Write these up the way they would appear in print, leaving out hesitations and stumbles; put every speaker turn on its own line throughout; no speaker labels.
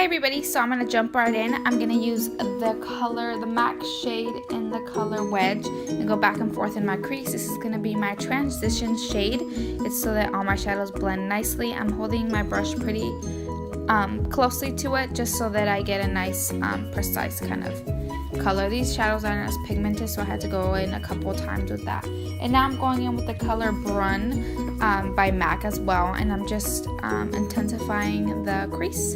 Hi everybody, so I'm going to jump right in. I'm going to use the MAC shade in the color Wedge and go back and forth in my crease. This is going to be my transition shade. It's so that all my shadows blend nicely. I'm holding my brush pretty closely to it just so that I get a nice precise kind of color. These shadows aren't as pigmented, so I had to go in a couple times with that. And now I'm going in with the color Brun by MAC as well, and I'm just intensifying the crease.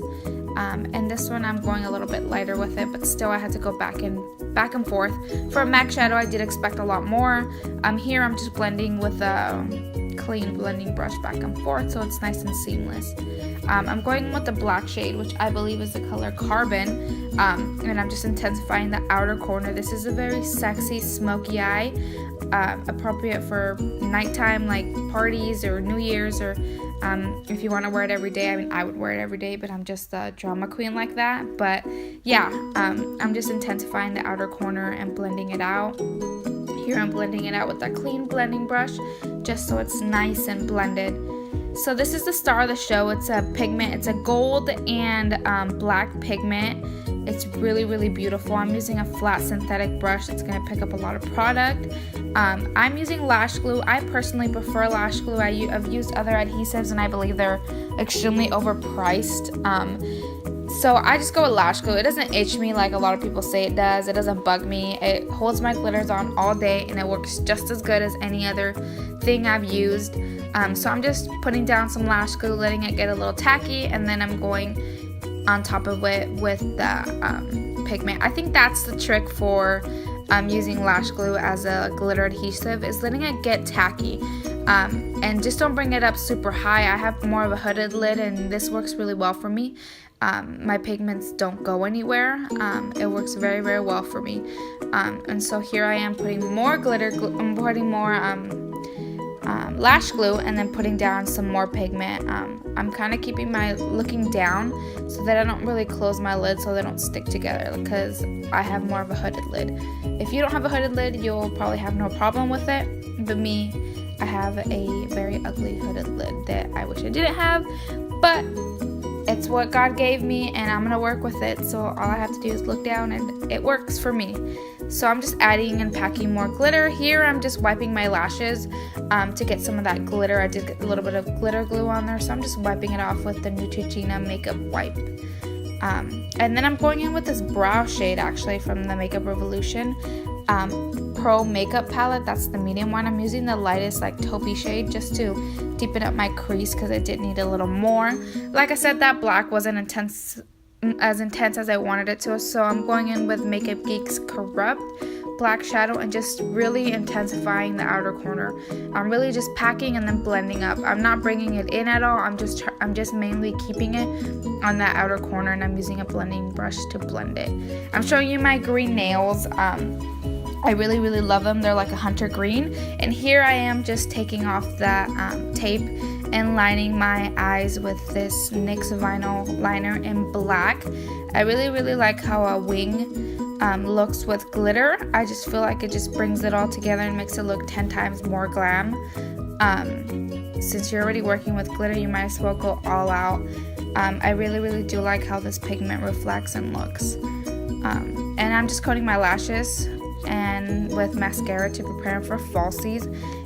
And this one I'm going a little bit lighter with it, but still I had to go back and forth. For a MAC shadow, I did expect a lot more. Here I'm just blending with a clean blending brush back and forth, so it's nice and seamless. I'm going with the black shade, which I believe is the color Carbon, and I'm just intensifying the outer corner. This is a very sexy smoky eye, appropriate for nighttime, like parties or New Year's, or if you want to wear it every day. I mean, I would wear it every day, but I'm just a drama queen like that. But yeah, I'm just intensifying the outer corner and blending it out. Here I'm blending it out with that clean blending brush, just so it's nice and blended. So this is the star of the show. It's a pigment. It's a gold and black pigment. It's really, really beautiful. I'm using a flat synthetic brush that's going to pick up a lot of product. I'm using lash glue. I personally prefer lash glue. I've used other adhesives and I believe they're extremely overpriced. So I just go with lash glue. It doesn't itch me like a lot of people say it does. It doesn't bug me. It holds my glitters on all day and it works just as good as any other thing I've used. So I'm just putting down some lash glue, letting it get a little tacky, and then I'm going on top of it with the pigment. I think that's the trick for using lash glue as a glitter adhesive, is letting it get tacky. And just don't bring it up super high. I have more of a hooded lid and this works really well for me. My pigments don't go anywhere. It works very, very well for me. And so here I am putting more glitter glue. I'm putting more lash glue and then putting down some more pigment. I'm kind of keeping my looking down so that I don't really close my lid so they don't stick together, because I have more of a hooded lid. If you don't have a hooded lid, you'll probably have no problem with it, but me, I have a very ugly hooded lid that I wish I didn't have, but it's what God gave me and I'm gonna work with it. So all I have to do is look down and it works for me. So I'm just adding and packing more glitter. Here I'm just wiping my lashes to get some of that glitter. I did get a little bit of glitter glue on there, so I'm just wiping it off with the Neutrogena makeup wipe. And then I'm going in with this brow shade actually from the Makeup Revolution Pro Makeup Palette. That's the medium one. I'm using the lightest like taupey shade just to deepen up my crease because I did need a little more. Like I said, that black wasn't as intense as I wanted it to, so I'm going in with Makeup Geek's Corrupt black shadow and just really intensifying the outer corner. I'm really just packing and then blending up. I'm not bringing it in at all. I'm just mainly keeping it on that outer corner, and I'm using a blending brush to blend it. I'm showing you my green nails. I really, really love them. They're like a hunter green, and here I am just taking off that tape and lining my eyes with this NYX vinyl liner in black. I really, really like how a wing looks with glitter. I just feel like it just brings it all together and makes it look 10 times more glam. Since you're already working with glitter, you might as well go all out. I really, really do like how this pigment reflects and looks. And I'm just coating my lashes and with mascara to prepare for falsies,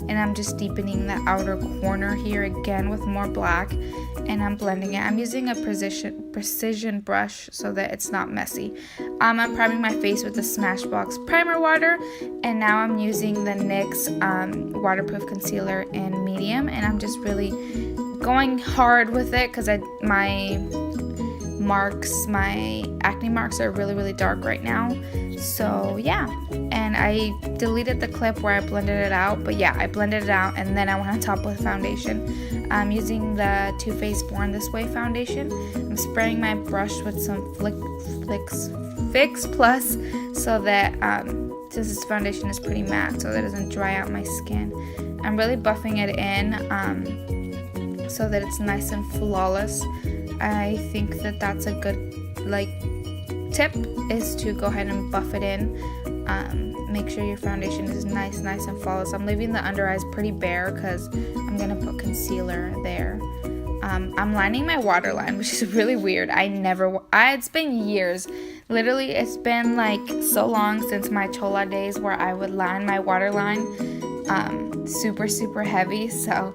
and I'm just deepening the outer corner here again with more black, and I'm blending it. I'm using a precision brush so that it's not messy. I'm priming my face with the Smashbox primer water, and now I'm using the NYX waterproof concealer in medium, and I'm just really going hard with it because my acne marks are really, really dark right now. So yeah, and I deleted the clip where I blended it out, but yeah, I blended it out and then I went on top with foundation. I'm using the Too Faced Born This Way foundation. I'm spraying my brush with some Fix Plus so that since this foundation is pretty matte, so that it doesn't dry out my skin. I'm really buffing it in so that it's nice and flawless. I think that that's a good tip, is to go ahead and buff it in. Make sure your foundation is nice and flawless. I'm leaving the under eyes pretty bare because I'm gonna put concealer there. I'm lining my waterline, which is really weird. It's been years. Literally, it's been like so long since my chola days where I would line my waterline super, super heavy. So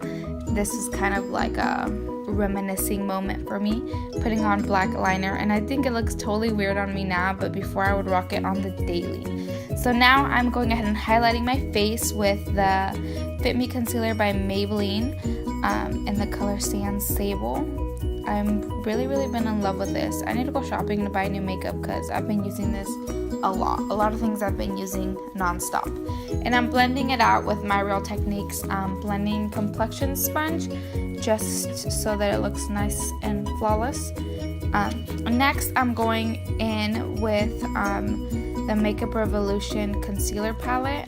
this is kind of like a reminiscing moment for me, putting on black liner, and I think it looks totally weird on me now, but before I would rock it on the daily. So now I'm going ahead and highlighting my face with the Fit Me Concealer by Maybelline in the color Sand Sable. I'm really been in love with this. I need to go shopping to buy new makeup because I've been using this a lot of things I've been using non-stop. And I'm blending it out with my Real Techniques blending complexion sponge, just so that it looks nice and flawless. Next, I'm going in with the Makeup Revolution concealer palette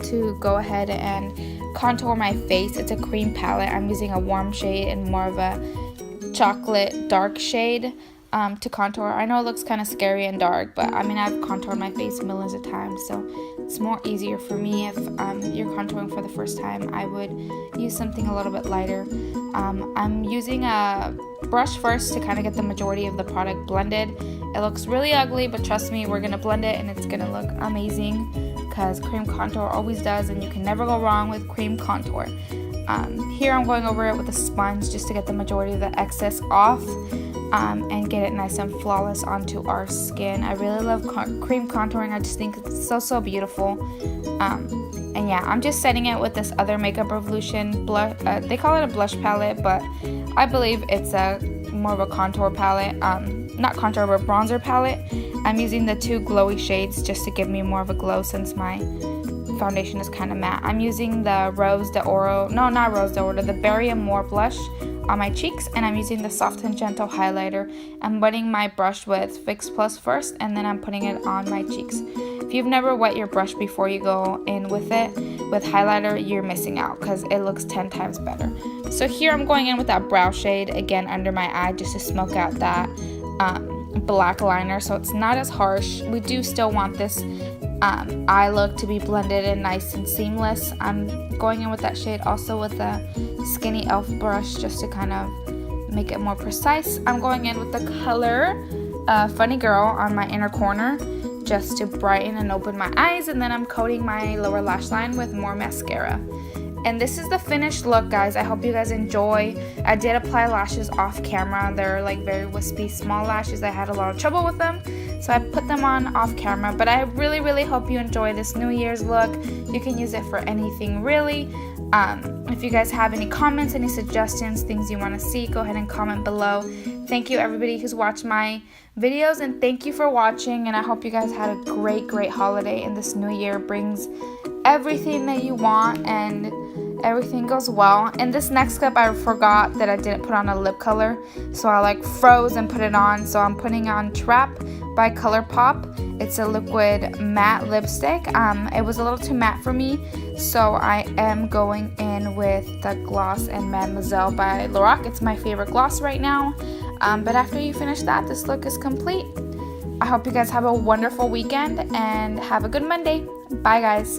to go ahead and contour my face. It's a cream palette. I'm using a warm shade and more of a chocolate dark shade to contour. I know it looks kind of scary and dark, but I mean, I've contoured my face millions of times, so it's more easier for me if you're contouring for the first time. I would use something a little bit lighter. I'm using a brush first to kind of get the majority of the product blended. It looks really ugly, but trust me, we're gonna blend it and it's gonna look amazing because cream contour always does, and you can never go wrong with cream contour. Here I'm going over it with a sponge just to get the majority of the excess off and get it nice and flawless onto our skin. I really love cream contouring. I just think it's so beautiful. And yeah, I'm just setting it with this other Makeup Revolution blush. They call it a blush palette, but I believe it's a more of a contour palette. Not contour, but bronzer palette. I'm using the two glowy shades just to give me more of a glow since my foundation is kind of matte. I'm using the the Berry Amore blush on my cheeks, and I'm using the Soft and Gentle highlighter. I'm wetting my brush with Fix Plus first, and then I'm putting it on my cheeks. If you've never wet your brush before you go in with it with highlighter, you're missing out because it looks 10 times better. So here I'm going in with that brow shade again under my eye just to smoke out that black liner so it's not as harsh. We do still want this eye look to be blended and nice and seamless. I'm going in with that shade also with a Skinny Elf brush just to kind of make it more precise. I'm going in with the color Funny Girl on my inner corner just to brighten and open my eyes, and then I'm coating my lower lash line with more mascara. And this is the finished look, guys. I hope you guys enjoy. I did apply lashes off camera. They're like very wispy small lashes. I had a lot of trouble with them, so I put them on off camera. But I really hope you enjoy this New Year's look. You can use it for anything really. If you guys have any comments, any suggestions, things you want to see, go ahead and comment below. Thank you everybody who's watched my videos, and thank you for watching, and I hope you guys had a great holiday, and this new year brings everything that you want and everything goes well. In this next clip, I forgot that I didn't put on a lip color, so I like froze and put it on. So I'm putting on Trap by ColourPop. It's a liquid matte lipstick. It was a little too matte for me, so I am going in with the gloss in Mademoiselle by Lorac. It's my favorite gloss right now. But after you finish that, this look is complete. I hope you guys have a wonderful weekend and have a good Monday. Bye guys.